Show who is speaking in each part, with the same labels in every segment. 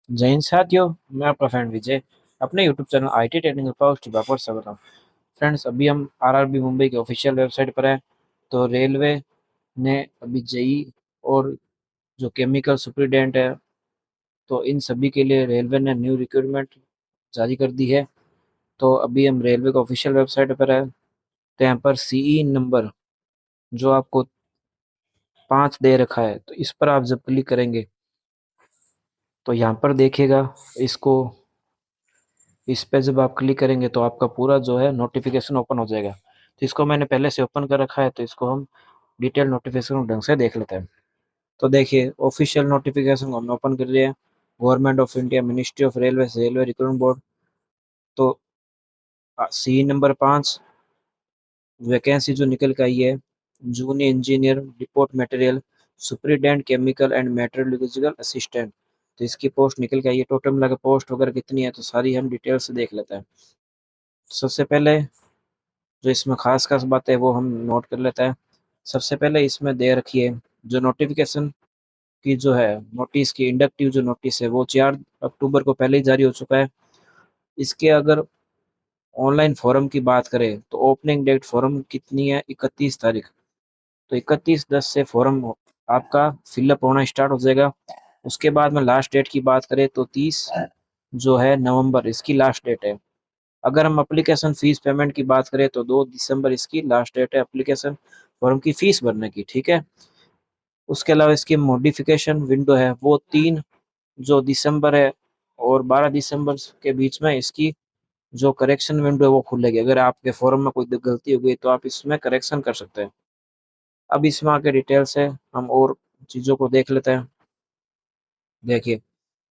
Speaker 1: जय हिंद साथियों। मैं आपका फ्रेंड विजय अपने YouTube channel IT technical power पर स्वागत हूँ। फ्रेंड्स, अभी हम RRB मुंबई के ऑफिशियल वेबसाइट पर हैं। तो रेलवे ने अभी जेई और जो केमिकल सुपरिटेंडेंट है, तो इन सभी के लिए रेलवे ने न्यू रिक्रूटमेंट जारी कर दी है। तो अभी हम रेलवे के ऑफिशियल वेबसाइट पर है। तो यहाँ पर CE नंबर जो आपको 5 दे रखा है, तो इस पर आप जब क्लिक करेंगे तो यहाँ पर देखिएगा इसको। इस पे जब आप क्लिक करेंगे तो आपका पूरा जो है नोटिफिकेशन ओपन हो जाएगा। तो इसको मैंने पहले से ओपन कर रखा है, तो इसको हम डिटेल नोटिफिकेशन ढंग से देख लेते हैं। तो देखिए, ऑफिशियल नोटिफिकेशन को हमने ओपन कर लिया है। Government of India, ministry of railway, railway recruitment board. तो सी नंबर 5 वैकेंसी जो निकल के आई है, junior engineer depot material superintendent chemical and metallurgical assistant. तो इसकी पोस्ट निकल के आई है। टोटल मिला के पोस्ट वगैरह कितनी है, तो सारी हम डिटेल से देख लेते हैं। सबसे पहले जो इसमें खास खास बात है वो हम नोट कर लेते हैं। सबसे पहले इसमें दे रखी है जो नोटिफिकेशन की जो है, नोटिस की इंडक्टिव जो नोटिस है वो 4 अक्टूबर को पहले ही जारी हो चुका है। इसके अगर ऑनलाइन फॉर्म की बात करें तो ओपनिंग डेट फॉर्म कितनी है, 31 तारीख। तो 31/10 से फॉर्म आपका फिलअप होना स्टार्ट हो जाएगा। उसके बाद में लास्ट डेट की बात करें तो 30 जो है नवंबर इसकी लास्ट डेट है। अगर हम एप्लीकेशन फीस पेमेंट की बात करें तो 2 दिसंबर इसकी लास्ट डेट है एप्लीकेशन फॉर्म की फीस भरने की। ठीक है। उसके अलावा इसकी मॉडिफिकेशन विंडो है वो 3 जो दिसंबर है और 12 दिसंबर के बीच में इसकी जो करेक्शन विंडो है वो खुलेगी। अगर आपके फॉर्म में कोई गलती हो गई तो आप इसमें करेक्शन कर सकते हैं। अब इसमें आगे डिटेल्स है, हम और चीज़ों को देख लेते हैं। देखिए,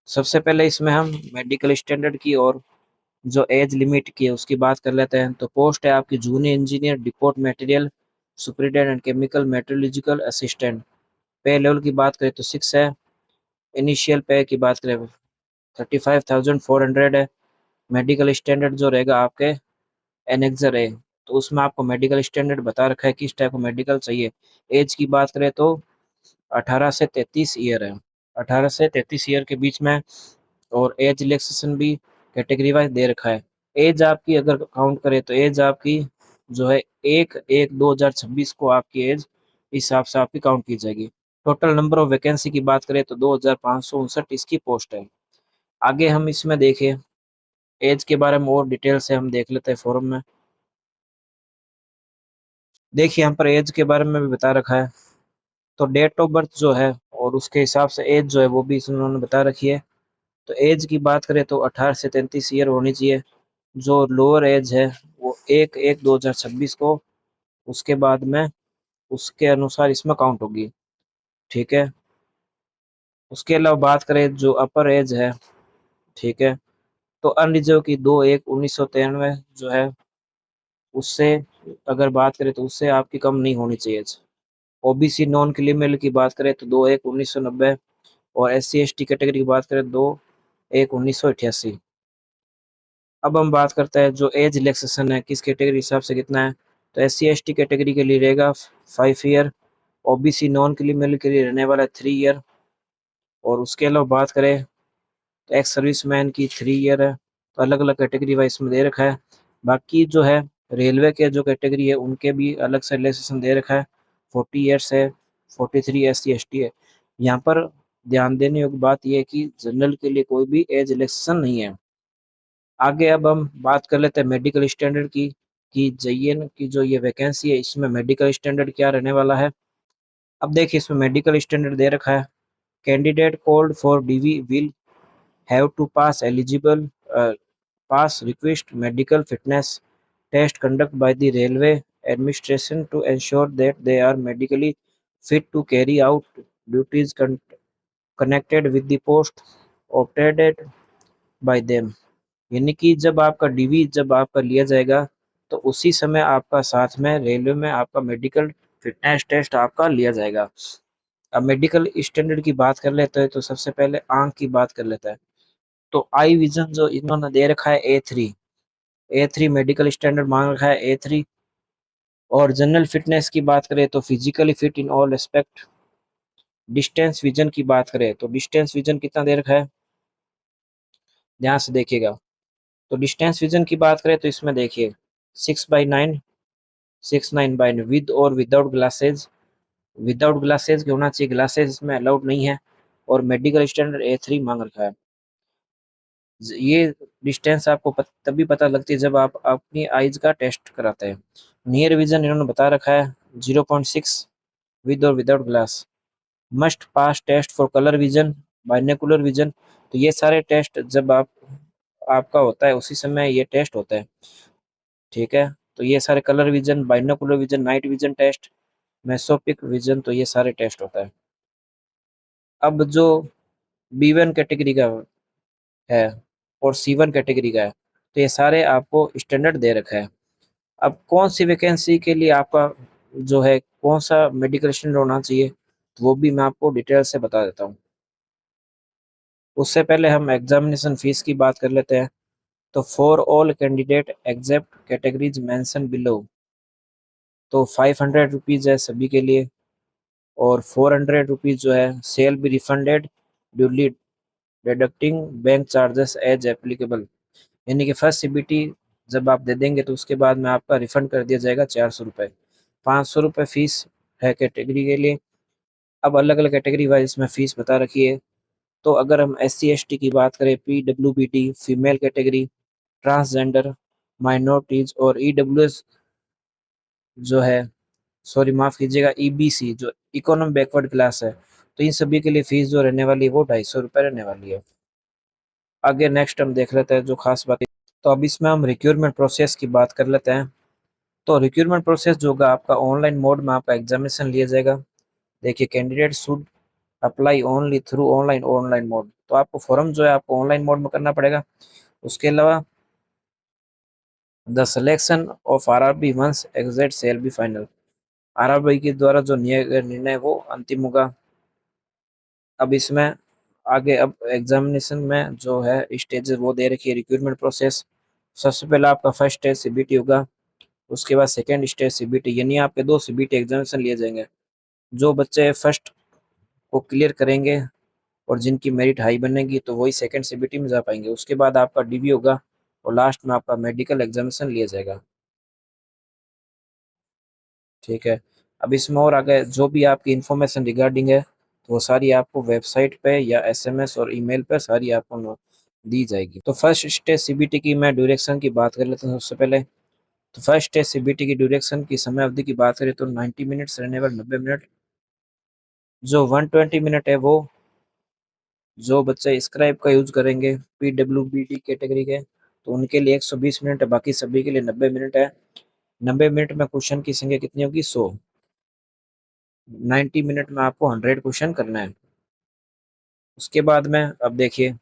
Speaker 1: सबसे पहले इसमें हम मेडिकल स्टैंडर्ड की और जो एज लिमिट की है उसकी बात कर लेते हैं। तो पोस्ट है आपकी junior engineer depot material superintendent chemical metallurgical assistant. Pay level की बात करें तो 6 है। इनिशियल पे की बात करें 35,400 है। मेडिकल स्टैंडर्ड जो रहेगा आपके एनेक्सर है, तो उसमें आपको मेडिकल स्टैंडर्ड बता रखा है किस टाइप का मेडिकल चाहिए। एज की बात करें तो 18 से 33 ईयर है, 18 से 33 ईयर के बीच में। और एज रिलैक्सेशन भी कैटेगरी वाइज दे रखा है। एज आपकी अगर काउंट करें तो एज आपकी जो है 1/1/2026 को आपकी एज इस हिसाब से आपकी काउंट की जाएगी। टोटल नंबर ऑफ वैकेंसी की बात करें तो 2559 इसकी पोस्ट है। आगे हम इसमें देखें एज के बारे में और डिटेल से हम देख लेते हैं फॉर्म में। देखिए, यहाँ पर एज के बारे में भी बता रखा है। तो डेट ऑफ बर्थ जो है और उसके हिसाब से एज जो है वो भी इन्होंने बता रखी है। तो एज की बात करें तो 18 से 33 ईयर होनी चाहिए। जो लोअर एज है वो 1/1/2026 को उसके बाद में उसके अनुसार इसमें काउंट होगी। ठीक है। उसके अलावा बात करें जो अपर एज है, ठीक है, तो अनरिजर्व की 2/1/1993 जो है उससे अगर बात करें तो उससे आपकी कम नहीं होनी चाहिए। OBC नॉन क्रिमिनल की बात करें तो 2/1/1990। और SC ST कैटेगरी की बात करें 2/1/1988। अब हम बात करते हैं जो एज रिलैक्सेशन है किस कैटेगरी हिसाब से कितना है। तो SC ST कैटेगरी के लिए रहेगा 5 ईयर। OBC नॉन क्रिमिनल के लिए रहने वाला है 3 ईयर। और उसके अलावा बात करें तो एक्स सर्विसमैन की 3 ईयर है। तो अलग अलग कैटेगरी वाइज में दे रखा है। बाकी जो है रेलवे के जो कैटेगरी है उनके भी अलग से रिलैक्सेशन दे रखा है। 40 ईयर्स है, 43 SC ST है। यहाँ पर ध्यान देने योग्य बात यह है कि जनरल के लिए कोई भी एज रिलैक्सेशन नहीं है। आगे अब हम बात कर लेते हैं मेडिकल स्टैंडर्ड की कि JN की जो ये वैकेंसी है इसमें मेडिकल स्टैंडर्ड क्या रहने वाला है। अब देखिए, इसमें मेडिकल स्टैंडर्ड दे रखा है। Candidate called for DV will have to pass eligible pass request medical fitness test conducted by the railway administration to ensure that they are medically fit to carry out duties connected with the post opted by them। यानी कि जब आपका DV जब आपका लिया जाएगा तो उसी समय आपका साथ में रेलवे में आपका मेडिकल फिटनेस टेस्ट आपका लिया जाएगा। अब मेडिकल स्टैंडर्ड की बात कर लेते हैं तो सबसे पहले आंख की बात कर लेते हैं। तो आई विजन जो इन्होंने दे रखा है A3 मेडिकल स्टैंडर्ड मांग रखा है A3। और जनरल फिटनेस की बात करें तो physically fit in all aspect. Distance vision की बात करें तो डिस्टेंस विजन कितना दे रखा है, ध्यान से देखिएगा। तो डिस्टेंस विजन की बात करें तो इसमें देखिए 6/9, 6/9 विद और विदाउट ग्लासेज। विदाउट ग्लासेज के होना चाहिए, ग्लासेज इसमें अलाउड नहीं है। और मेडिकल स्टैंडर्ड A3 मांग रखा है। ये डिस्टेंस आपको तभी पता लगती है जब आप अपनी आइज का टेस्ट कराते हैं। नियर विजन इन्होंने बता रखा है 0.6 विद और without glass. Must pass test for colour vision, binocular vision. तो ये सारे टेस्ट जब आपका होता है उसी समय ये टेस्ट होता है। ठीक है, तो ये सारे colour vision, binocular vision, night vision test, mesopic vision, तो ये सारे टेस्ट होता है। अब जो B1 कैटेगरी का है और C1 कैटेगरी का है, तो ये सारे आपको स्टैंडर्ड दे रखा है। अब कौन सी वैकेंसी के लिए आपका जो है कौन सा मेडिकल स्टैंडर्ड होना चाहिए, तो वो भी मैं आपको डिटेल से बता देता हूँ। उससे पहले हम एग्जामिनेशन फीस की बात कर लेते हैं। तो for all candidate exempt categories mention below, तो 500 रुपीज़ है सभी के लिए। और 400 रुपीज़ जो है shall be refunded duly deducting bank charges as applicable. यानी कि फर्स्ट CBT जब आप दे देंगे तो उसके बाद में आपका रिफंड कर दिया जाएगा 400 रुपये। 500 रुपये फीस है कैटेगरी के लिए। अब अलग अलग कैटेगरी वाइज इसमें फीस बता रखी है। तो अगर हम SC ST की बात करें, PWBT female category, transgender, minorities और EWS जो है, सॉरी माफ़ कीजिएगा, EBC जो इकोनॉमी बैकवर्ड क्लास है, तो इन सभी के लिए फीस जो रहने वाली है वो 250 रुपये रहने वाली है। आगे नेक्स्ट हम देख लेते हैं जो खास बात है। तो अब इसमें हम रिक्रूटमेंट प्रोसेस की बात कर लेते हैं। तो रिक्रूटमेंट प्रोसेस जो होगा आपका ऑनलाइन मोड में आपका एग्जामिनेशन लिया जाएगा। देखिए candidate should apply only through online online mode, तो आपको फॉर्म जो है आपको ऑनलाइन मोड में करना पड़ेगा। उसके अलावा the selection of RRB once exit shall be final, RRB के द्वारा जो निर्णय वो अंतिम होगा। अब इसमें आगे अब एग्जामिनेशन में जो है स्टेजेस वो दे रखी है रिक्रूटमेंट प्रोसेस। सबसे पहले आपका फर्स्ट स्टेज CBT होगा। उसके बाद सेकेंड स्टेज CBT, यानी आपके 2 CBT एग्जामिनेशन लिए जाएंगे। जो बच्चे फर्स्ट को क्लियर करेंगे और जिनकी मेरिट हाई बनेगी तो वही सेकेंड CBT में जा पाएंगे। उसके बाद आपका DV होगा और लास्ट में आपका मेडिकल एग्जामिनेशन लिया जाएगा। ठीक है, अब इसमें और आगे जो भी आपकी इंफॉर्मेशन रिगार्डिंग है तो वो सारी आपको वेबसाइट पे या SMS और ईमेल पे सारी आपको दी जाएगी। तो फर्स्ट स्टेज CBT की मैं ड्यूरेक्शन की बात कर लेता हूँ सबसे पहले। तो फर्स्ट स्टेज CBT की ड्यूरेक्शन की समय अवधि की बात करें तो 90 मिनट्स रहने वाले 90 मिनट। जो 120 मिनट है वो जो बच्चे स्क्राइब का यूज करेंगे PWBD कैटेगरी के तो उनके लिए 120 मिनट है, बाकी सभी के लिए 90 मिनट है। 90 मिनट में क्वेश्चन की संख्या कितनी होगी 100। 90 मिनट में आपको 100 क्वेश्चन करना है। उसके बाद में अब देखिए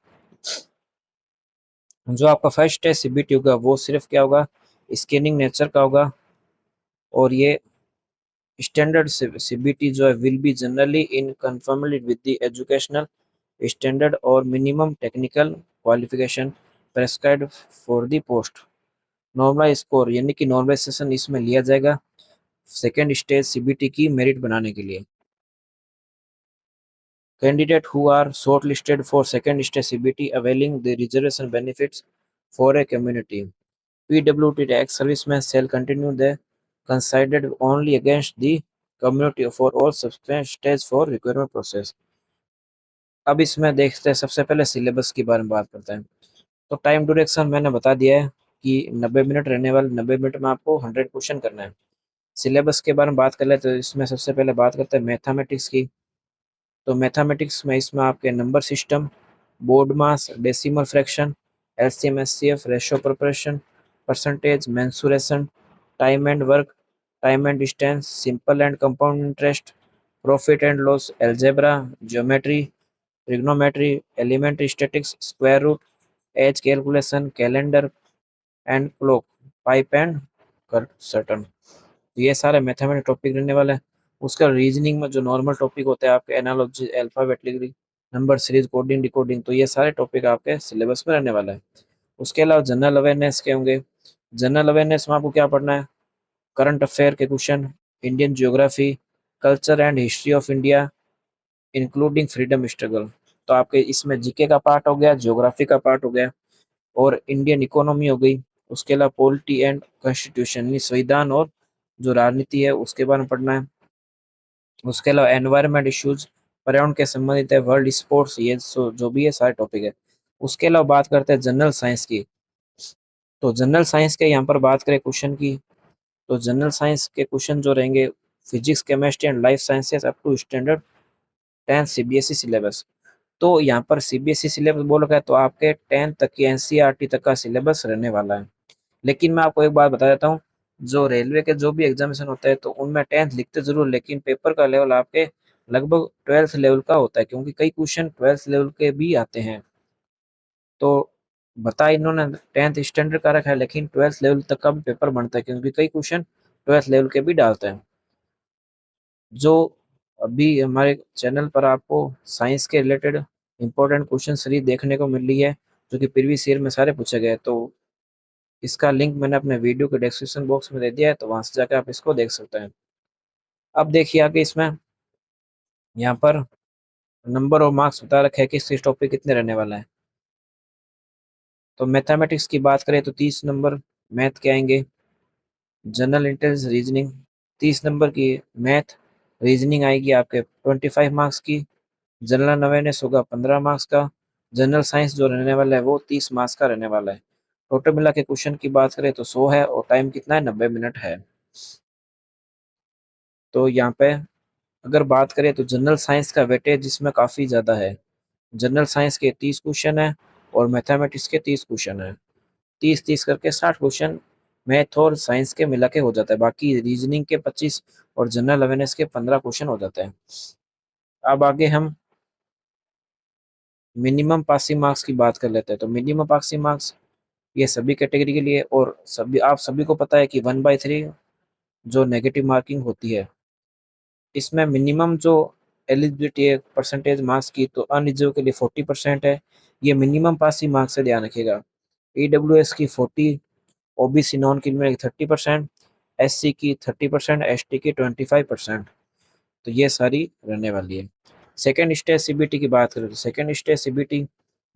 Speaker 1: जो आपका फर्स्ट टेस्ट CBT होगा वो सिर्फ क्या होगा, स्कैनिंग नेचर का होगा। और ये स्टैंडर्ड CBT जो है will be generally in conformity with the educational standard और minimum technical qualification prescribed for the post. Normal score यानी कि नॉर्मलाइजेशन इसमें लिया जाएगा सेकेंड स्टेज CBT की मेरिट बनाने के लिए। Candidate who are shortlisted for second stage CBT availing the reservation benefits for a community PWT tax servicemen shall continue the considered only against the community for all subsequent stage for requirement process। अब इसमें देखते हैं सबसे पहले syllabus के बारे में बात करते हैं। तो टाइम ड्यूरेक्शन मैंने बता दिया है कि 90 मिनट रहने वाले 90 मिनट में आपको 100 क्वेश्चन करना है। सिलेबस के बारे में बात कर लेते हैं तो इसमें सबसे पहले बात करते हैं मैथमेटिक्स की। तो मैथमेटिक्स में इसमें आपके number system, BODMAS, decimal fraction, LCM SCF, ratio proportion, percentage, mensuration, time and work, time and distance, simple and compound interest, profit and loss, algebra, geometry, trigonometry, elementary statics, square root, age calculation, calendar and clock, pipe and cistern. ये सारे mathematics topic रहने वाले हैं। उसका reasoning में जो normal topic होते हैं आपके analogy, alphabet, number series, coding, decoding, तो ये सारे टॉपिक आपके सिलेबस में रहने वाला है। उसके अलावा जनरल अवेयरनेस के होंगे। जनरल अवेयरनेस में आपको क्या पढ़ना है, करंट अफेयर के question, Indian geography, culture and history of India including freedom struggle. तो आपके इसमें GK का पार्ट हो गया, ज्योग्राफी का पार्ट हो गया। और इंडियन इकोनॉमी हो गई। उसके अलावा पॉलिटी एंड कॉन्स्टिट्यूशन यानी संविधान और जो राजनीति है उसके बारे में पढ़ना है। उसके अलावा एनवायरमेंट इश्यूज, पर्यावरण के संबंधित है, वर्ल्ड स्पोर्ट्स, ये जो भी है सारे टॉपिक है। उसके अलावा बात करते हैं जनरल साइंस की। तो जनरल साइंस के यहाँ पर बात करें क्वेश्चन की, तो जनरल साइंस के क्वेश्चन जो रहेंगे, physics, chemistry and life sciences up to standard 10 CBSE syllabus. तो यहाँ पर सीबीएसई सिलेबस बोल रखा है, तो आपके 10 तक की एनसीईआरटी तक का सिलेबस रहने वाला है। लेकिन मैं आपको एक बात बता देता हूँ, जो रेलवे के जो भी एग्जामिनेशन होते हैं तो उनमें 10th लिखते जरूर, लेकिन पेपर का लेवल आपके लगभग 12th लेवल का होता है, क्योंकि कई क्वेश्चन 12th लेवल के भी आते हैं। तो बता इन्होंने 10th स्टैंडर्ड का रखा है, लेकिन 12th लेवल तक का भी पेपर बनता है, क्योंकि कई क्वेश्चन 12th लेवल के भी डालते हैं। जो अभी हमारे चैनल पर आपको साइंस के रिलेटेड इंपॉर्टेंट क्वेश्चन सीरीज देखने को मिल रही है, जो कि प्रीवियस ईयर में सारे पूछे गए, तो इसका लिंक मैंने अपने वीडियो के डिस्क्रिप्शन बॉक्स में दे दिया है, तो वहां से जाकर आप इसको देख सकते हैं। अब देखिए आगे इसमें यहाँ पर नंबर और मार्क्स बता रखे हैं कि किस टॉपिक कितने रहने वाला है। तो मैथमेटिक्स की बात करें तो 30 नंबर मैथ के आएंगे। जनरल इंटेलिजेंस रीजनिंग 30 नंबर की मैथ रीजनिंग आएगी आपके 25 मार्क्स की। जनरल अवेयरनेस होगा 15 मार्क्स का। जनरल साइंस जो रहने वाला है वो 30 मार्क्स का रहने वाला है। टोटल मिला के क्वेश्चन की बात करें तो 100 है और टाइम कितना है, 90 मिनट है। तो यहाँ पे अगर बात करें तो जनरल साइंस का वेटेज जिसमें काफ़ी ज़्यादा है। जनरल साइंस के 30 क्वेश्चन है और मैथमेटिक्स के 30 क्वेश्चन है। 30-30 करके 60 क्वेश्चन मैथ और साइंस के मिला के हो जाता है। बाकी रीजनिंग के 25 और जनरल अवेयरनेस के 15 क्वेश्चन हो जाते हैं। अब आगे हम मिनिमम पासिंग मार्क्स की बात कर लेते हैं। तो मिनिमम पासिंग मार्क्स ये सभी कैटेगरी के लिए, और सभी आप सभी को पता है कि 1/3 जो नेगेटिव मार्किंग होती है। इसमें मिनिमम जो एलिजिबिलिटी है परसेंटेज मार्क्स की, तो अनरिजर्व के लिए 40% है। ये मिनिमम पासिंग मार्क्स से ध्यान रखिएगा। ईडब्ल्यूएस की 40, ओबीसी नॉन क्रिमिनल की 30%, एससी की 30%, एसटी की 25%। तो ये सारी रहने वाली है। सेकेंड स्टेज सीबीटी की बात करें तो सेकेंड स्टेज सीबीटी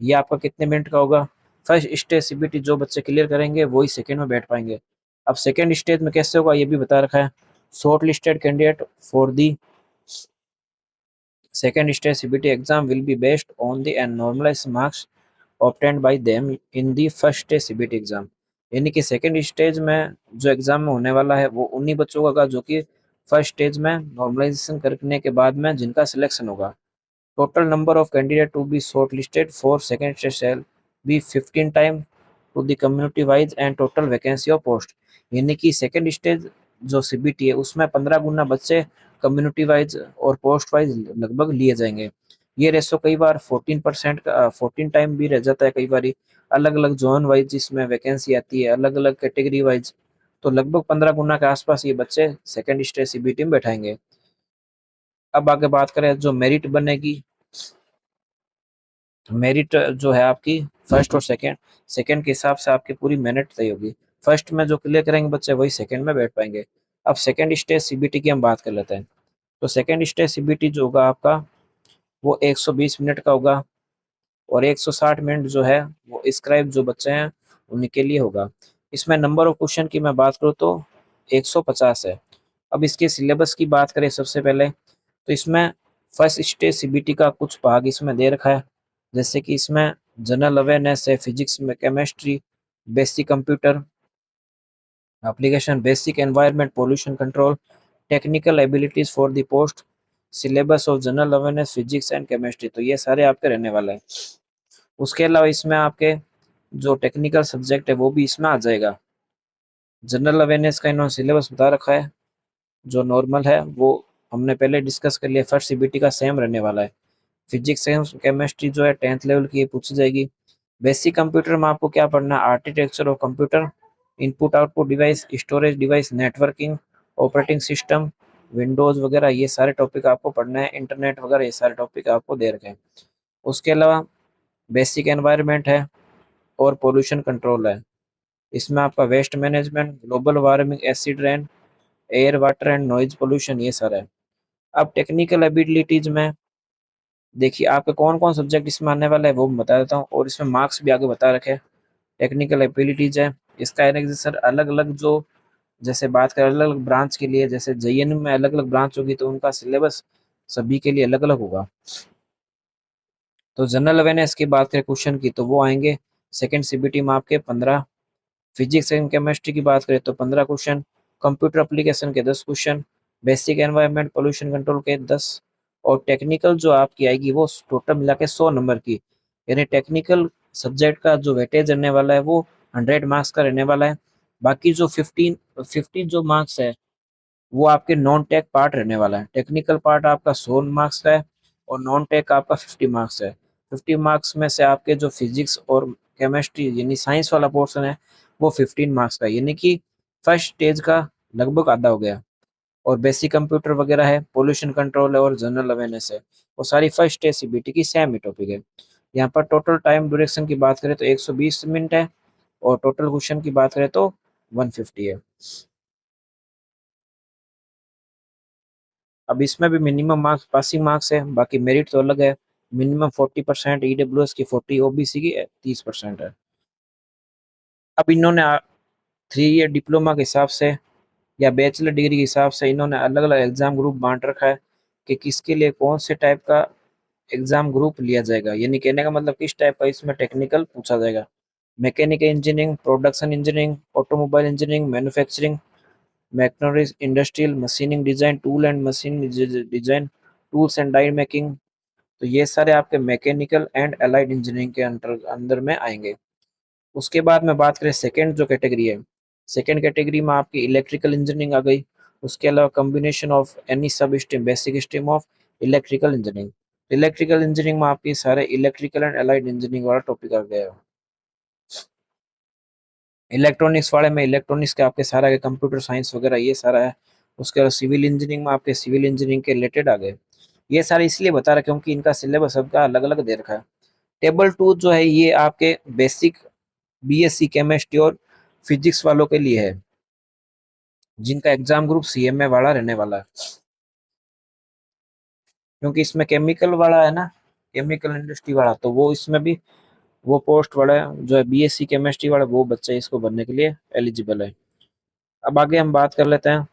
Speaker 1: ये आपका कितने मिनट का होगा। फर्स्ट स्टेज सीबीटी जो बच्चे क्लियर करेंगे वही सेकेंड में बैठ पाएंगे। अब सेकेंड स्टेज में कैसे होगा ये भी बता रखा है। Short listed candidate for the second stage CBT exam will be based on the normalized marks obtained by them in the first stage CBT exam। यानी कि सेकेंड स्टेज में जो एग्जाम में होने वाला है वो उन्हीं बच्चों का होगा जो कि फर्स्ट स्टेज में नॉर्मलाइजेशन करने के बाद में जिनका सिलेक्शन होगा। Total number of candidate to be short listed for second stage shall be 15 time to the community wise and total vacancy of post. यानी कि सेकेंड स्टेज जो सीबीटी है उसमें 15 गुना बच्चे कम्युनिटी वाइज और पोस्ट वाइज लगभग लिए जाएंगे। ये रेशो कई बार 14% का 14 टाइम भी रह जाता है कई बार। अलग अलग जोन वाइज जिसमें वैकेंसी आती है, अलग अलग कैटेगरी वाइज, तो लगभग 15 गुना के आसपास ये बच्चे सेकेंड स्टेज सीबीटी में बैठाएंगे। अब आगे बात करें जो मेरिट बनेगी। मेरिट जो है आपकी फर्स्ट और सेकंड, सेकंड के हिसाब से आपकी पूरी मेरिट तय होगी। फर्स्ट में जो क्लियर करेंगे बच्चे वही सेकंड में बैठ पाएंगे। अब सेकंड स्टेज सीबीटी की हम बात कर लेते हैं। तो सेकंड स्टेज सीबीटी जो होगा आपका वो 120 मिनट का होगा, और 160 मिनट जो है वो स्क्राइब जो बच्चे हैं उनके लिए होगा। इसमें नंबर ऑफ क्वेश्चन की मैं बात करूँ तो 150 है। अब इसके सिलेबस की बात करें सबसे पहले, तो इसमें फर्स्ट स्टेज सीबीटी का कुछ भाग इसमें दे रखा है। जैसे कि इसमें जनरल अवेयरनेस है, फिजिक्स में chemistry, basic computer application, basic environment, pollution control, technical abilities for the post, syllabus of general awareness, physics and chemistry. तो ये सारे आपके रहने वाले हैं। उसके अलावा इसमें आपके जो टेक्निकल सब्जेक्ट है वो भी इसमें आ जाएगा। जनरल अवेयरनेस का इन्होंने सिलेबस बता रखा है। जो नॉर्मल है वो हमने पहले डिस्कस कर लिया, फर्स्ट सीबीटी का सेम रहने वाला है। फिजिक्स एंड केमिस्ट्री जो है 10th लेवल की ये पूछी जाएगी। बेसिक कंप्यूटर में आपको क्या पढ़ना है, architecture of computer, input output device, storage device, networking, operating system, Windows वगैरह, ये सारे टॉपिक आपको पढ़ना है। इंटरनेट वगैरह ये सारे टॉपिक आपको दे रखे हैं। उसके अलावा बेसिक एनवायरनमेंट है और पोल्यूशन कंट्रोल है। इसमें आपका waste management, global warming, acid rain, air water and noise pollution, ये सारा है। अब टेक्निकल एबिलिटीज में देखिए आपके कौन कौन सब्जेक्ट इसमें आने वाला है वो मैं बता देता हूँ, और इसमें मार्क्स भी आगे बता रखे हैं। टेक्निकल एबिलिटीज है। इसका है ना कि सर अलग अलग जो, जैसे बात करें अलग अलग ब्रांच के लिए, जैसे जेएनयू में अलग अलग ब्रांच होगी तो उनका सिलेबस सभी के लिए अलग अलग होगा। तो जनरल अवेयरनेस की बात करें क्वेश्चन की, तो वो आएंगे सेकंड सीबीटी में आपके 15। फिजिक्स एंड केमिस्ट्री की बात करें तो 15 क्वेश्चन। कंप्यूटर एप्लीकेशन के 10 question. Basic environment pollution control के 10। और टेक्निकल जो आपकी आएगी वो टोटल मिला के 100 नंबर की। यानी टेक्निकल सब्जेक्ट का जो वेटेज रहने वाला है वो 100 मार्क्स का रहने वाला है। बाकी जो 15 जो मार्क्स है वो आपके नॉन टेक पार्ट रहने वाला है। टेक्निकल पार्ट आपका 100 मार्क्स का है और नॉन टेक आपका 50 मार्क्स है। 50 मार्क्स में से आपके जो फिजिक्स और केमिस्ट्री यानी साइंस वाला पोर्शन है वो 15 मार्क्स का है, यानी कि फर्स्ट स्टेज का लगभग आधा हो गया। और बेसिक कंप्यूटर वगैरह है, पोल्यूशन कंट्रोल है और जनरल अवेयरनेस है, वो सारी फर्स्ट स्टेज सीबीटी की सेम ही टॉपिक है। यहाँ पर टोटल टाइम ड्यूरेशन की बात करें तो 120 मिनट है और टोटल क्वेश्चन की बात करें तो 150 है। अब इसमें भी मिनिमम मार्क्स पासिंग मार्क्स है, बाकी मेरिट तो अलग है। मिनिमम 40%, ईडब्ल्यूएस की 40, ओबीसी की 30% है। अब इन्होंने 3 ईयर डिप्लोमा के हिसाब से या बैचलर डिग्री के हिसाब से इन्होंने अलग अलग एग्जाम ग्रुप बांट रखा है कि किसके लिए कौन से टाइप का एग्जाम ग्रुप लिया जाएगा। यानी कहने का मतलब किस टाइप का इसमें टेक्निकल पूछा जाएगा। Mechanical engineering, production engineering, automobile engineering, manufacturing, mechatronics, industrial, machining design, tool and machine design, tools and die making. तो ये सारे आपके मैकेनिकल एंड अलाइड इंजीनियरिंग के अंडर अंदर में आएंगे। उसके बाद में बात करें सेकेंड जो कैटेगरी है, सेकेंड कैटेगरी में आपकी इलेक्ट्रिकल इंजीनियरिंग आ गई। उसके अलावा combination of any sub stream, basic stream of electrical engineering. Electrical engineering में आपकी सारे इलेक्ट्रिकल एंड अलाइड इंजीनियरिंग वाला टॉपिक आ गया है। इलेक्ट्रॉनिक्स वाले में इलेक्ट्रॉनिक्स के आपके सारा के कंप्यूटर साइंस वगैरह ये सारा है। उसके बाद सिविल इंजीनियरिंग में आपके सिविल इंजीनियरिंग के रिलेटेड आ गए। ये सारे इसलिए बता रहे क्योंकि इनका सिलेबस सबका अलग अलग दे रखा है। टेबल 2 जो है ये आपके बेसिक बीएससी केमिस्ट्री और फिजिक्स वालों के लिए है, जिनका एग्जाम ग्रुप सीएमए वाला रहने वाला है। क्योंकि इसमें केमिकल वाला है ना, केमिकल इंडस्ट्री वाला, तो वो इसमें भी वो पोस्ट वाला है जो है बीएससी केमिस्ट्री वाला, वो बच्चे इसको भरने के लिए एलिजिबल है। अब आगे हम बात कर लेते हैं।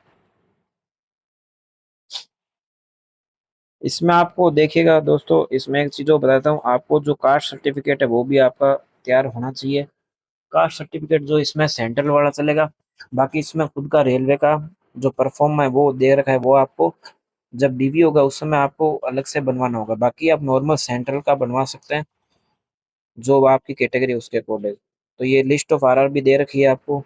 Speaker 1: इसमें आपको देखिएगा दोस्तों, इसमें एक चीज और बताता हूँ आपको, जो कास्ट सर्टिफिकेट है वो भी आपका तैयार होना चाहिए। कास्ट सर्टिफिकेट जो इसमें सेंट्रल वाला चलेगा। बाकी इसमें खुद का रेलवे का जो परफॉर्म है वो दे रखा है, वो आपको जब डीवी होगा उस समय आपको अलग से बनवाना होगा। बाकी आप नॉर्मल सेंट्रल का बनवा सकते हैं, जो आपकी कैटेगरी है उसके अकॉर्डिंग। तो ये लिस्ट ऑफ आरआरबी दे रखी है आपको।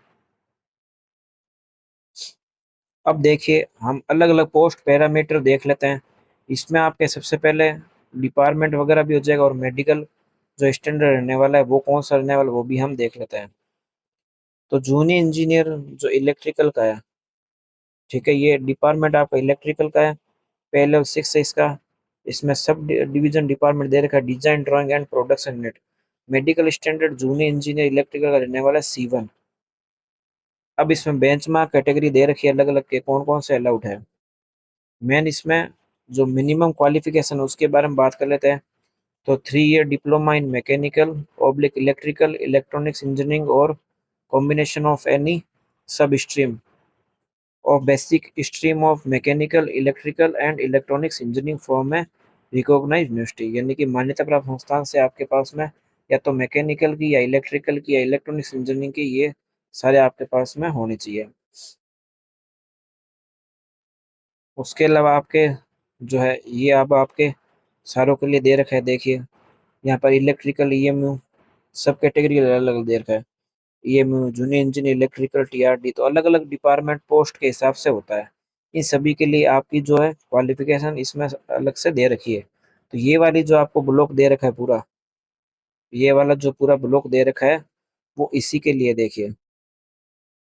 Speaker 1: अब देखिए हम अलग अलग पोस्ट पैरामीटर देख लेते हैं। इसमें आपके सबसे पहले डिपार्टमेंट वगैरह भी हो जाएगा और मेडिकल जो स्टैंडर्ड रहने वाला है वो कौन सा रहने वाला है वो भी हम देख लेते हैं। तो जूनियर इंजीनियर जो इलेक्ट्रिकल का है, ठीक है, ये डिपार्टमेंट आपका इलेक्ट्रिकल का है। पहले 6 है इसका। इसमें सब डिवीजन डिपार्टमेंट दे रखा है, design drawing and production unit. Medical standard junior engineer electrical का रहने वाला है C1। अब इसमें बेंचमार्क कैटेगरी दे रखी है अलग अलग के कौन कौन से अलाउड है। मेन इसमें जो मिनिमम क्वालिफिकेशन उसके बारे में बात कर लेते हैं। तो 3 year diploma in mechanical oblique electrical electronics engineering और combination of any sub stream of basic stream of mechanical electrical and electronics engineering from a recognised university. यानी कि मान्यता प्राप्त संस्थान से आपके पास में या तो मैकेनिकल की या इलेक्ट्रिकल की या इलेक्ट्रॉनिक्स इंजीनियरिंग की, ये सारे आपके पास में होनी चाहिए। उसके अलावा आपके जो है ये अब आपके सारों के लिए दे रखा है। देखिए यहाँ पर इलेक्ट्रिकल ईएमयू सब कैटेगरी अलग अलग दे रखा है। EMU junior engineer electrical TRD, तो अलग अलग डिपार्टमेंट पोस्ट के हिसाब से होता है। इन सभी के लिए आपकी जो है क्वालिफिकेशन इसमें अलग से दे रखी है। तो ये वाली जो आपको ब्लॉक दे रखा है पूरा, ये वाला जो पूरा ब्लॉक दे रखा है वो इसी के लिए देखिए।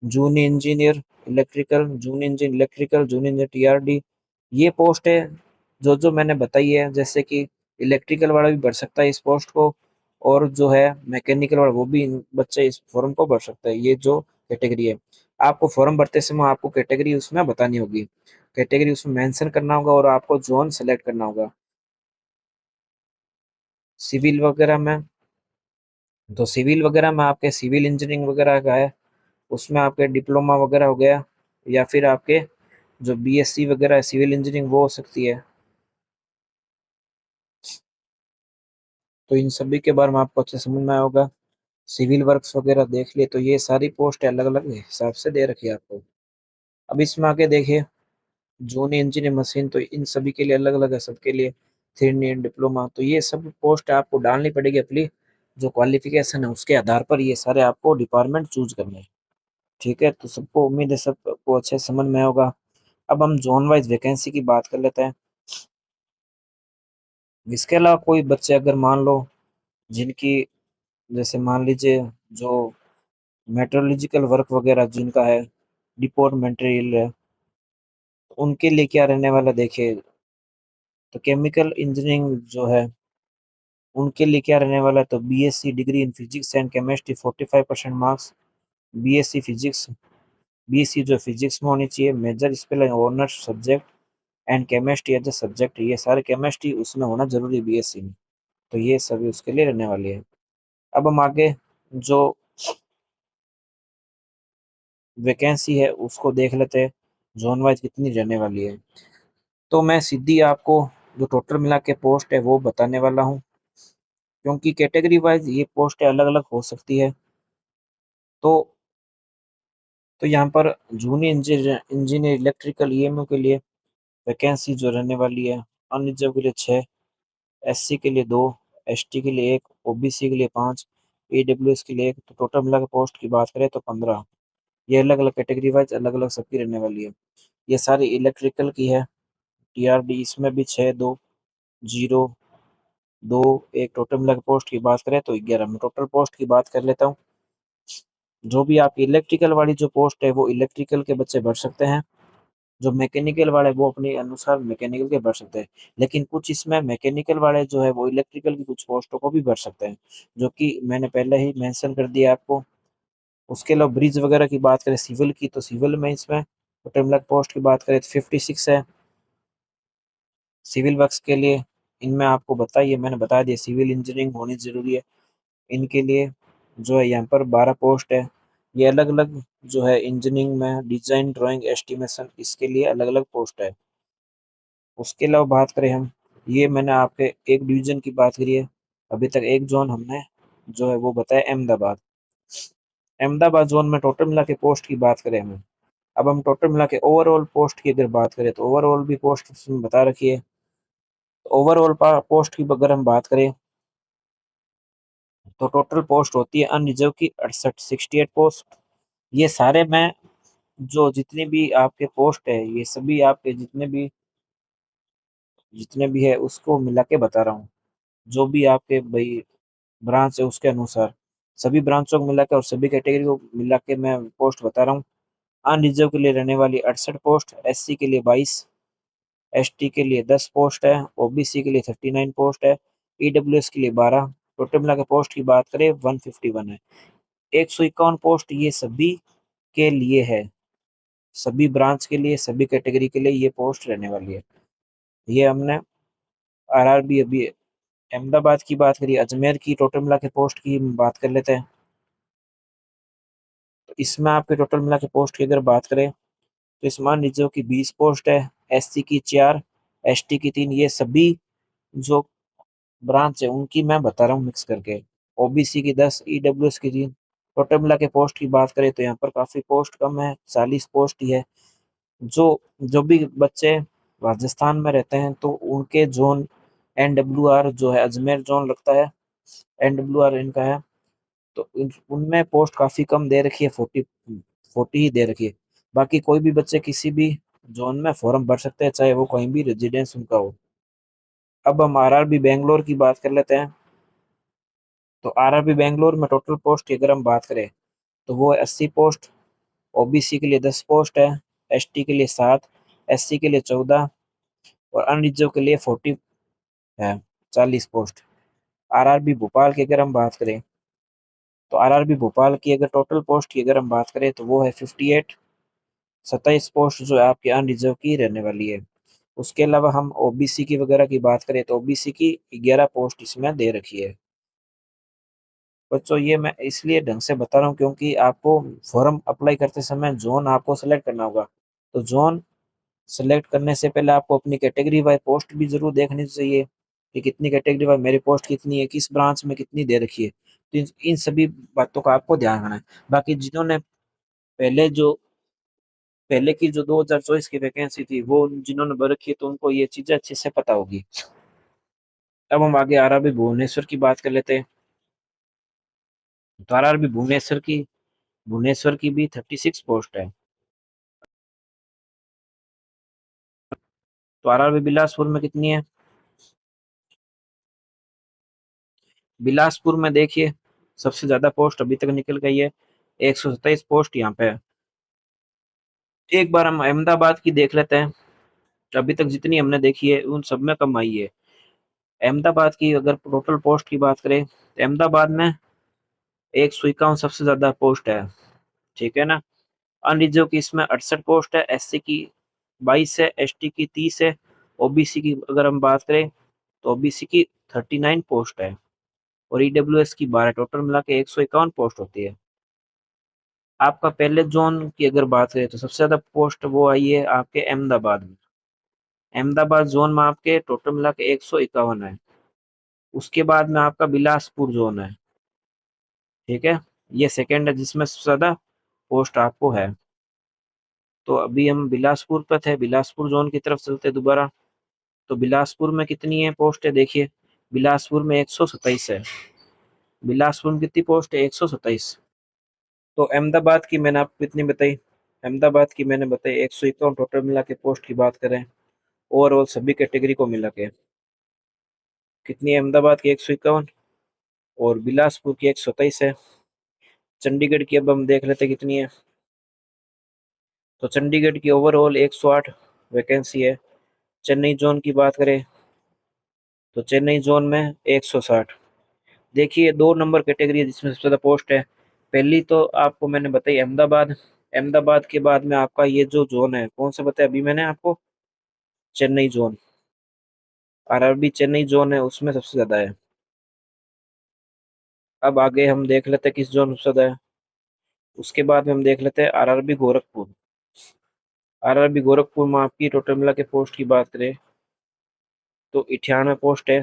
Speaker 1: Junior engineer electrical, junior engineer electrical, junior engineer TRD, ये पोस्ट है जो जो मैंने बताई है। जैसे कि इलेक्ट्रिकल वाला भी भर सकता है इस पोस्ट को, और जो है मैकेनिकल वाला वो भी बच्चे इस फॉर्म को भर सकता है। ये जो कैटेगरी है, आपको फॉर्म भरते समय आपको कैटेगरी उसमें बतानी होगी, कैटेगरी उसमें मेंशन करना होगा और आपको जोन सेलेक्ट करना होगा। सिविल वगैरह में तो सिविल वगैरह में आपके सिविल इंजीनियरिंग वगैरह का है, उसमें आपके डिप्लोमा वगैरह हो गया, या फिर आपके जो बीएससी वगैरह है सिविल इंजीनियरिंग वो हो सकती है। तो इन सभी के बारे में आपको अच्छे समझ में आया होगा। सिविल वर्क्स वगैरह देख लिए, तो ये सारी पोस्ट अलग अलग हिसाब से दे रखी है आपको। अब इसमें आगे देखिए, जूनियर इंजीनियर मशीन, तो इन सभी के लिए अलग अलग है, सबके लिए 3 ईयर डिप्लोमा, तो ये सब पोस्ट आपको डालनी पड़ेगी अपनी जो क्वालिफिकेशन है उसके आधार पर, ये सारे आपको डिपार्टमेंट चूज करने हैं। ठीक है, तो सबको उम्मीद है सबको अच्छे से समझ में होगा। अब हम जोन वाइज वैकेंसी की बात कर लेते हैं। इसके अलावा कोई बच्चे अगर मान लो जिनकी, जैसे मान लीजिए जो मेट्रोलॉजिकल वर्क वगैरह जिनका है, डिपोट मटेरियल है, तो उनके लिए क्या रहने वाला देखिए, तो केमिकल इंजीनियरिंग जो है उनके लिए क्या रहने वाला है, तो BSc degree in physics and chemistry 45% marks, BSc physics, BSc जो फिजिक्स में होनी चाहिए, मेजर इस पे honours subject and chemistry as a subject, ये सारे केमिस्ट्री उसमें होना जरूरी है बीएससी में, तो ये सभी उसके लिए रहने वाली है। अब हम आगे जो वैकेंसी है उसको देख लेते हैं, जोन वाइज कितनी रहने वाली है। तो मैं सीधी आपको जो टोटल मिला के पोस्ट है वो बताने वाला हूँ, क्योंकि कैटेगरी वाइज ये पोस्ट अलग अलग हो सकती है। तो यहाँ पर junior engineer engineer electrical EMU के लिए वैकेंसी जो रहने वाली है, अनरिजर्व के लिए 6, एससी के लिए 2, एसटी के लिए 1, ओबीसी के लिए 5, ईडब्ल्यूएस के लिए 1, तो टोटल मिला के पोस्ट की बात करें तो 15। ये अलग अलग कैटेगरी वाइज अलग अलग सबकी रहने वाली है। ये सारी इलेक्ट्रिकल की है। टीआरडी इसमें भी 6, 2, 0, 2, 1, टोटल मिला के पोस्ट की बात करें तो 11। मैं टोटल पोस्ट की बात कर लेता हूँ। जो भी आपकी इलेक्ट्रिकल वाली जो पोस्ट है वो इलेक्ट्रिकल के बच्चे भर सकते हैं, जो मैकेनिकल वाले वो अपने अनुसार मैकेनिकल के भर सकते हैं। लेकिन कुछ इसमें मैकेनिकल वाले जो है वो इलेक्ट्रिकल की कुछ पोस्टों को भी भर सकते हैं, जो कि मैंने पहले ही मेंशन कर दिया आपको। उसके अलावा ब्रिज वगैरह की बात करें सिविल की, तो सिविल में इसमें टोटल मिला के पोस्ट की बात करें तो 56 है सिविल वर्क्स के लिए। इनमें आपको बताइए, मैंने बता दिया सिविल इंजीनियरिंग होनी जरूरी है इनके लिए। जो है यहाँ पर 12 पोस्ट है। ये अलग अलग जो है इंजीनियरिंग में डिजाइन ड्राइंग एस्टिमेशन इसके लिए अलग अलग पोस्ट है। उसके अलावा बात करें हम, ये मैंने आपके एक डिवीजन की बात करी है, अभी तक एक जोन हमने जो है वो बताया अहमदाबाद। अहमदाबाद जोन में टोटल मिला के पोस्ट की बात करें हमें, अब हम टोटल मिला के ओवरऑल पोस्ट की अगर बात करें तो ओवरऑल भी पोस्ट इसमें बता रखी है। ओवरऑल पोस्ट की अगर हम बात करें तो टोटल पोस्ट होती है अनरिजर्व की 68 पोस्ट। ये सारे मैं जो जितने भी आपके पोस्ट है ये सभी आपके जितने भी है उसको मिला के बता रहा हूँ। जो भी आपके भाई ब्रांच है उसके अनुसार सभी ब्रांचों को मिला के और सभी कैटेगरी को मिला के मैं पोस्ट बता रहा हूँ। अनरिजर्व के लिए रहने वाली 68 पोस्ट, एससी के लिए 22, एसटी के लिए 10 पोस्ट है, ओबीसी के लिए 39 पोस्ट है, ईडब्ल्यूएस के लिए 12। टोटल मिला के पोस्ट की बात करें 151 है। 151 पोस्ट ये सभी के लिए है, सभी ब्रांच के लिए सभी कैटेगरी के लिए ये पोस्ट रहने वाली है। ये हमने आरआरबी अभी अहमदाबाद की बात करी। अजमेर की टोटल मिला के पोस्ट की बात कर लेते हैं। तो इसमें आपके टोटल मिला के पोस्ट की अगर बात करें तो इसमें निजों की 20 पोस्ट है, एससी की 4, एसटी की 3, ये सभी जो ब्रांच है उनकी मैं बता रहा हूँ मिक्स करके। ओबीसी की 10, ईडब्ल्यूएस की 3। टोटल मिला के पोस्ट की बात करें तो यहाँ पर काफी पोस्ट कम है, 40 पोस्ट ही है। जो जो भी बच्चे राजस्थान में रहते हैं तो उनके जोन एनडब्ल्यूआर जो है अजमेर जोन लगता है, एनडब्ल्यूआर इनका है। तो उनमें पोस्ट काफी कम दे रखी है, 40 ही दे रखी है। बाकी कोई भी बच्चे किसी भी जोन में फॉर्म भर सकते हैं, चाहे वो कहीं भी रेजिडेंस उनका हो। अब हम आरआरबी बेंगलोर की बात कर लेते हैं। तो आरआरबी बेंगलोर में टोटल पोस्ट की अगर हम बात करें तो वो है 80 पोस्ट, ओबीसी के लिए 10 पोस्ट है, एसटी के लिए 7, एससी के लिए 14 और अनरिजर्व के लिए 40 है, 40 पोस्ट। आरआरबी भोपाल की अगर हम बात करें तो आरआरबी भोपाल की अगर टोटल पोस्ट की अगर हम बात करें तो वो है 58, 27 पोस्ट जो है आपके अनरिजर्व की रहने वाली है। उसके अलावा हम ओबीसी की वगैरह की बात करें तो ओबीसी की 11 पोस्ट इसमें दे रखी है। बच्चों ये मैं इसलिए ढंग से बता रहा हूँ क्योंकि आपको फॉर्म अप्लाई करते समय जोन आपको सेलेक्ट करना होगा। तो जोन सेलेक्ट करने से पहले आपको अपनी कैटेगरी वाई पोस्ट भी जरूर देखनी चाहिए कि कितनी कैटेगरी वाई मेरी पोस्ट कितनी है, किस ब्रांच में कितनी दे रखी है। तो इन सभी बातों का आपको ध्यान रखना है। बाकी जिन्होंने पहले जो पहले की जो 2024 की वैकेंसी थी वो जिन्होंने भर रखी है तो उनको ये चीजें अच्छे से पता होगी। अब हम आगे आरआरबी भुवनेश्वर की बात कर लेते हैं। तो आरआरबी भुवनेश्वर की भी 36 पोस्ट है। तो आरआरबी बिलासपुर में कितनी है? बिलासपुर में देखिए सबसे ज्यादा पोस्ट अभी तक निकल गई है, 127 पोस्ट यहाँ पे है। एक बार हम अहमदाबाद की देख लेते हैं। अभी तक जितनी हमने देखी है उन सब में कम आई है। अहमदाबाद की अगर टोटल पोस्ट की बात करें तो अहमदाबाद में 151 सबसे ज्यादा पोस्ट है। ठीक है ना। अनरिजर्व की इसमें 68 पोस्ट है, एससी की 22 है, एसटी की 30 है, ओबीसी की अगर हम बात करें तो ओबीसी की 39 पोस्ट है और ईडब्ल्यूएस की 12। टोटल मिला के 151 पोस्ट होती है। आपका पहले जोन की अगर बात करें तो सबसे ज्यादा पोस्ट वो आई है आपके अहमदाबाद में। अहमदाबाद जोन में आपके टोटल मिला के 151 है। उसके बाद में आपका बिलासपुर जोन है। ठीक है। ये सेकंड है जिसमें सबसे ज्यादा पोस्ट आपको है। तो अभी हम बिलासपुर पे थे, बिलासपुर जोन की तरफ चलते दोबारा। तो बिलासपुर में कितनी है पोस्ट है देखिए। बिलासपुर में 127 है। बिलासपुर में कितनी पोस्ट है? 127। तो अहमदाबाद की मैंने आपको कितनी बताई? अहमदाबाद की मैंने बताई 151। टोटल मिला के पोस्ट की बात करें ओवरऑल सभी कैटेगरी को मिला के कितनी है? अहमदाबाद की 151 और बिलासपुर की 127 है। चंडीगढ़ की अब हम देख लेते हैं कितनी है। तो चंडीगढ़ की ओवरऑल 108 वैकेंसी है। चेन्नई जोन की बात करें तो चेन्नई जोन में 160। देखिए दो नंबर कैटेगरी है जिसमें सबसे ज्यादा पोस्ट है। पहली तो आपको मैंने बताई अहमदाबाद। अहमदाबाद के बाद में आपका ये जो जोन है कौन सा बताया अभी मैंने आपको? Chennai zone. RRB Chennai zone है उसमें सबसे ज्यादा है। अब आगे हम देख लेते हैं किस जोन में सबसे ज्यादा है। उसके बाद में हम देख लेते हैं आरआरबी गोरखपुर। आरआरबी गोरखपुर में आपकी टोटल मिला के पोस्ट की बात करें तो 98 पोस्ट है।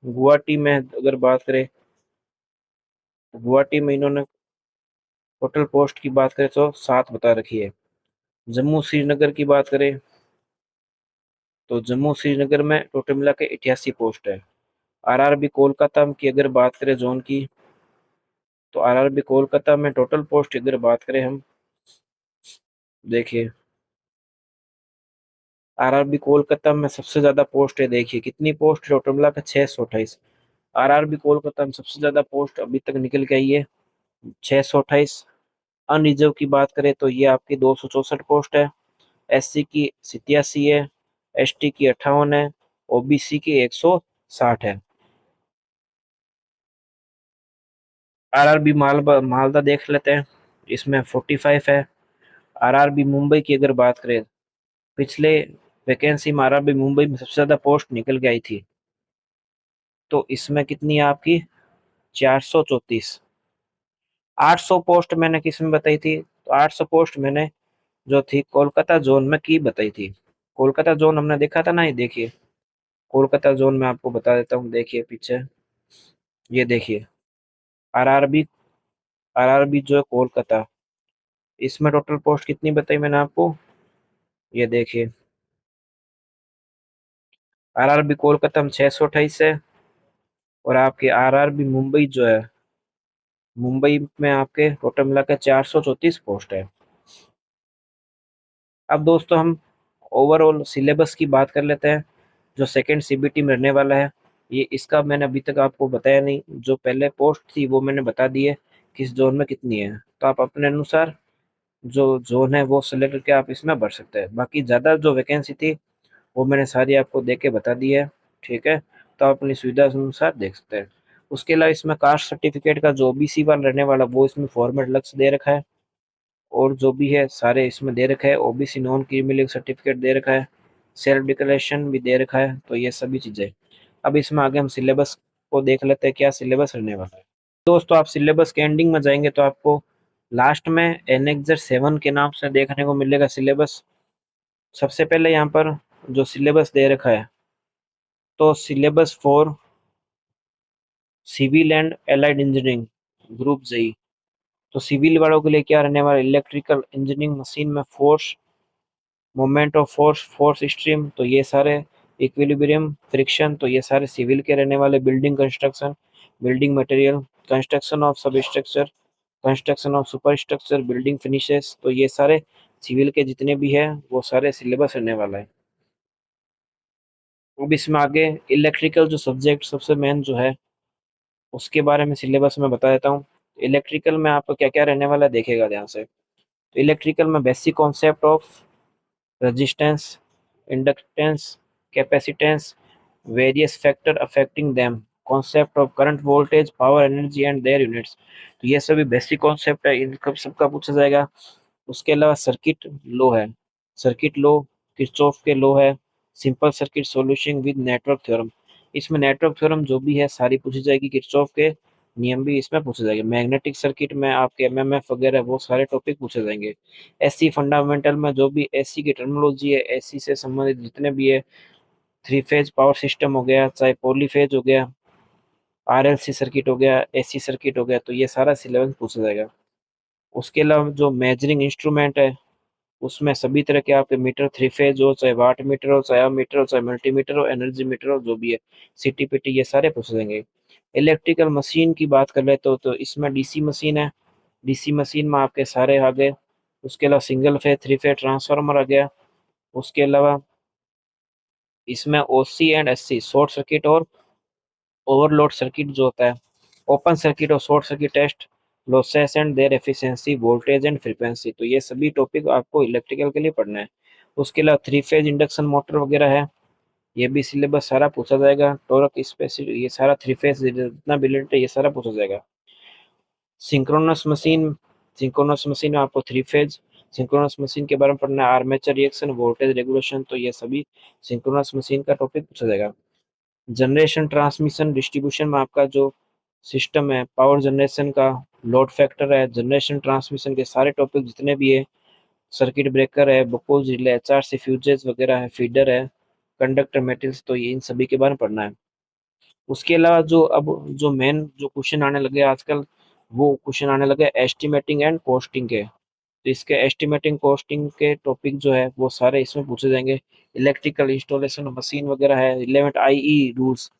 Speaker 1: गुवाहाटी में अगर बात करें तो गुवाहाटी में इन्होंने टोटल पोस्ट की बात करें तो 7 बता रखी है। जम्मू श्रीनगर की बात करें तो जम्मू श्रीनगर में टोटल मिला के 88 पोस्ट है। आरआरबी कोलकाता की अगर बात करें जोन की तो आरआरबी कोलकाता में टोटल पोस्ट की अगर बात करें हम देखिए आरआरबी कोलकाता में सबसे ज्यादा पोस्ट है। देखिए कितनी पोस्ट टोटल मिला के 628। आरआरबी कोलकाता में सबसे ज्यादा पोस्ट अभी तक निकल के आई है 628। अनरिजर्व की बात करें तो ये आपकी 264 पोस्ट है। एससी की 87 है, एसटी की 58 है, ओबीसी की 160 है। आरआरबी मालदा देख लेते हैं। इसमें 45 है। आरआरबी मुंबई की अगर बात करें पिछले वैकेंसी में आरआरबी मुंबई में सबसे ज्यादा पोस्ट निकल के आई थी। तो इसमें कितनी है आपकी? 434। 800 पोस्ट मैंने किस में बताई थी? तो 800 पोस्ट मैंने जो थी कोलकाता जोन में की बताई थी। कोलकाता जोन हमने देखा था ना, ये देखिए कोलकाता जोन में आपको बता देता हूँ। देखिए पीछे ये देखिए आरआरबी आरआरबी जो है कोलकाता, इसमें टोटल पोस्ट कितनी बताई मैंने आपको? ये देखिए आरआरबी कोलकाता में 628 है और आपके आरआरबी मुंबई जो है मुंबई में आपके टोटल मिलाकर 434 पोस्ट है। अब दोस्तों हम ओवरऑल सिलेबस की बात कर लेते हैं जो सेकंड सीबीटी में रहने वाला है। ये इसका मैंने अभी तक आपको बताया नहीं, जो पहले पोस्ट थी वो मैंने बता दी है किस जोन में कितनी है। तो आप अपने अनुसार जो जोन है वो सिलेक्ट करके आप इसमें भर सकते हैं। बाकी ज़्यादा जो वैकेंसी थी वो मैंने सारी आपको दे के बता दी है। ठीक है। तो आप अपनी सुविधा के अनुसार देख सकते हैं। उसके अलावा इसमें कास्ट सर्टिफिकेट का जो ओबीसी वाला रहने वाला वो इसमें फॉर्मेट अलग से दे रखा है और जो भी है सारे इसमें दे रखा है। ओबीसी नॉन क्रिमिनल सर्टिफिकेट दे रखा है, सेल्फ डिक्लेरेशन भी दे रखा है। तो ये सभी चीज़ें अब इसमें आगे हम सिलेबस को देख लेते हैं क्या सिलेबस रहने वाला है। दोस्तों आप सिलेबस के एंडिंग में जाएंगे तो आपको लास्ट में एनेक्सर 7 के नाम से देखने को मिलेगा सिलेबस। सबसे पहले यहाँ पर जो सिलेबस दे रखा है, तो syllabus for civil and allied engineering group JE. तो सिविल वालों के लिए क्या रहने वाला, इलेक्ट्रिकल इंजीनियरिंग मशीन में force, moment of force, force stream, तो ये सारे, इक्विलिब्रियम, फ्रिक्शन, तो ये सारे सिविल के रहने वाले। Building construction, building material, construction of substructure, construction of superstructure, building finishes, तो ये सारे सिविल के जितने भी है वो सारे सिलेबस रहने वाला है। अब इसमें आगे इलेक्ट्रिकल जो सब्जेक्ट सबसे मेन जो है उसके बारे में सिलेबस में बता देता हूँ। इलेक्ट्रिकल में आपको क्या क्या रहने वाला है देखेगा ध्यान से। तो इलेक्ट्रिकल में basic concept of resistance, inductance, capacitance, various factor affecting them, concept of current, voltage, power, energy and their units, तो ये सभी बेसिक कॉन्सेप्ट है, इनका सबका पूछा जाएगा। उसके अलावा सर्किट लॉ है, सर्किट लॉ किरचॉफ के लॉ है, simple circuit solution with network theorem, इसमें नेटवर्क थ्योरम जो भी है सारी पूछी जाएगी, किरचॉफ के नियम भी इसमें पूछे जाएंगे। मैग्नेटिक सर्किट में आपके एमएमएफ वगैरह वो सारे टॉपिक पूछे जाएंगे। एससी फंडामेंटल में जो भी एससी की टर्मिनोलॉजी है, एससी से संबंधित जितने भी है, थ्री फेज पावर सिस्टम हो गया, चाहे पॉलीफेज हो गया, आरएलसी सर्किट हो गया, एसी सर्किट हो गया, तो ये सारा सिलेबस पूछा जाएगा। उसके अलावा जो मेजरिंग इंस्ट्रूमेंट है उसमें सभी तरह के आपके मीटर, थ्री फेज हो, चाहे वाट मीटर हो, चाहे मीटर हो, चाहे मल्टीमीटर हो, एनर्जी मीटर हो, जो भी है, सीटी पीटी, ये सारे पूछे जाएंगे। इलेक्ट्रिकल मशीन की बात कर ले तो इसमें डीसी मशीन है, डीसी मशीन में आपके सारे आ गए। उसके अलावा single phase, three phase transformer आ गया। उसके अलावा इसमें OC and SC, short circuit और ओवरलोड सर्किट जो होता है, ओपन सर्किट और short circuit test, losses and their efficiency, voltage and frequency, तो ये सभी टॉपिक आपको इलेक्ट्रिकल के लिए पढ़ना है। उसके अलावा थ्री फेज इंडक्शन मोटर वगैरह है, ये भी सिलेबस सारा पूछा जाएगा। टॉर्क स्पेसिफिक, ये सारा थ्री फेज जितना भी related है ये सारा पूछा जाएगा। सिंक्रोनस मशीन, सिंक्रोनस मशीन में आपको थ्री फेज सिंक्रोनस मशीन के बारे में पढ़ना है, आर्मेचर रिएक्शन, वोल्टेज रेगुलेशन, तो ये सभी सिंक्रोनस मशीन का टॉपिक पूछा जाएगा। जनरेशन, ट्रांसमिशन, डिस्ट्रीब्यूशन में आपका जो सिस्टम है, पावर जनरेशन का, लोड फैक्टर है, जनरेशन ट्रांसमिशन के सारे टॉपिक जितने भी है, सर्किट ब्रेकर है, बपोज रिले, एचआरसी फ्यूजेस वगैरह है, फीडर है, कंडक्टर मेटल्स, तो ये इन सभी के बारे में पढ़ना है। उसके अलावा जो अब जो मेन जो क्वेश्चन आने लगे आजकल, वो क्वेश्चन आने लगे एस्टिमेटिंग एंड कॉस्टिंग के। तो इसके एस्टिमेटिंग कॉस्टिंग के टॉपिक जो है वो सारे इसमें पूछे जाएंगे। इलेक्ट्रिकल इंस्टॉलेशन मशीन वगैरह है, 11 आईई रूल्स,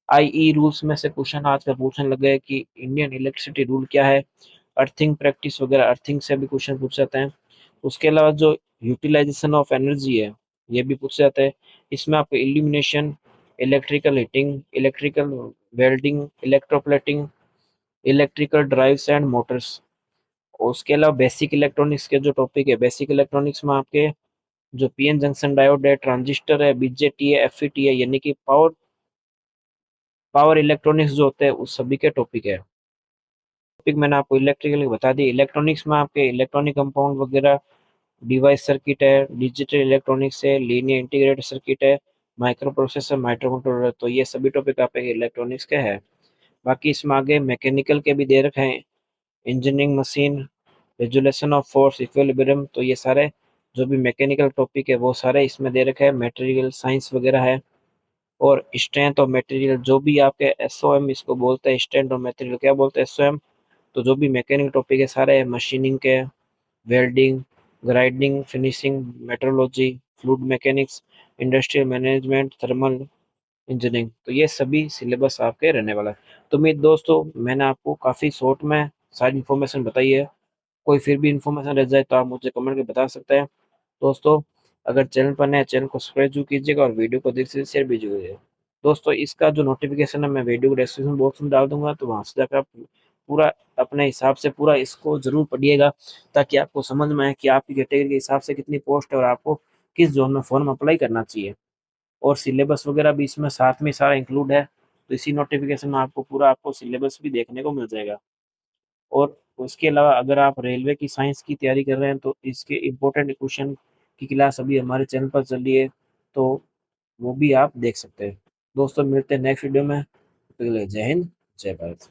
Speaker 1: आईई रूल्स में से क्वेश्चन आजकल पूछने लगे हैं कि इंडियन इलेक्ट्रिसिटी रूल क्या है, अर्थिंग प्रैक्टिस वगैरह, अर्थिंग से भी क्वेश्चन पूछ जाते हैं। उसके अलावा जो यूटिलाइजेशन ऑफ एनर्जी है ये भी पूछ जाता है। इसमें आपको illumination, electrical heating, electrical welding, electroplating, electrical drives and Motors. और उसके अलावा बेसिक इलेक्ट्रॉनिक्स के जो टॉपिक है, बेसिक इलेक्ट्रॉनिक्स में आपके जो पीएन जंक्शन डायोड है, ट्रांजिस्टर है, बीजेटी है, एफईटी है, यानी कि पावर पावर इलेक्ट्रॉनिक्स जो होते हैं उस सभी के टॉपिक है। टॉपिक मैंने आपको इलेक्ट्रिकल बता दी। इलेक्ट्रॉनिक्स में आपके इलेक्ट्रॉनिक कंपाउंड वगैरह, डिवाइस सर्किट है, डिजिटल इलेक्ट्रॉनिक्स है, लीनियर इंटीग्रेटेड सर्किट है, माइक्रो प्रोसेसर, माइक्रो कंट्रोलर, तो ये सभी टॉपिक आपके इलेक्ट्रॉनिक्स के है। बाकी इसमें आगे मैकेनिकल के भी दे रखे हैं, engineering machine, resolution of force, equilibrium, तो ये सारे जो भी मैकेनिकल टॉपिक है वो सारे इसमें दे रखे हैं। मटेरियल साइंस वगैरह है, और स्ट्रेंथ ऑफ मटेरियल, जो भी आपके एसओएम इसको बोलते हैं, स्ट्रेंथ ऑफ मटेरियल क्या बोलते हैं, एसओएम, तो जो भी मैकेनिकल टॉपिक है सारे, मशीनिंग के, welding, grinding, finishing, metrology, fluid mechanics, industrial management, thermal engineering, तो ये सभी सिलेबस आपके रहने वाला है। तो मेरे दोस्तों मैंने आपको काफ़ी शॉर्ट में सारी इन्फॉर्मेशन बताई है। कोई फिर भी इन्फॉर्मेशन रह जाए तो आप मुझे कमेंट करके बता सकते हैं। दोस्तों अगर चैनल पर नए, चैनल को सब्सक्राइब जरूर कीजिएगा और वीडियो को देख से शेयर भी जरूर कीजिएगा। दोस्तों इसका जो नोटिफिकेशन है मैं वीडियो को डिस्क्रिप्शन बॉक्स में डाल दूंगा, तो वहां से जाकर आप पूरा अपने हिसाब से पूरा इसको जरूर पढ़िएगा, ताकि आपको समझ में आए कि आपकी कैटेगरी के हिसाब से कितनी पोस्ट है और आपको किस जोन में फॉर्म अप्लाई करना चाहिए। और सिलेबस वगैरह भी इसमें साथ में सारा इंक्लूड है, तो इसी नोटिफिकेशन में आपको पूरा आपको सिलेबस भी देखने को मिल जाएगा। और उसके अलावा अगर आप रेलवे की साइंस की तैयारी कर रहे हैं तो इसके इम्पोर्टेंट क्वेश्चन की क्लास अभी हमारे चैनल पर चल रही है, तो वो भी आप देख सकते हैं। दोस्तों मिलते हैं नेक्स्ट वीडियो में, तब तक के लिए जय हिंद, जय भारत।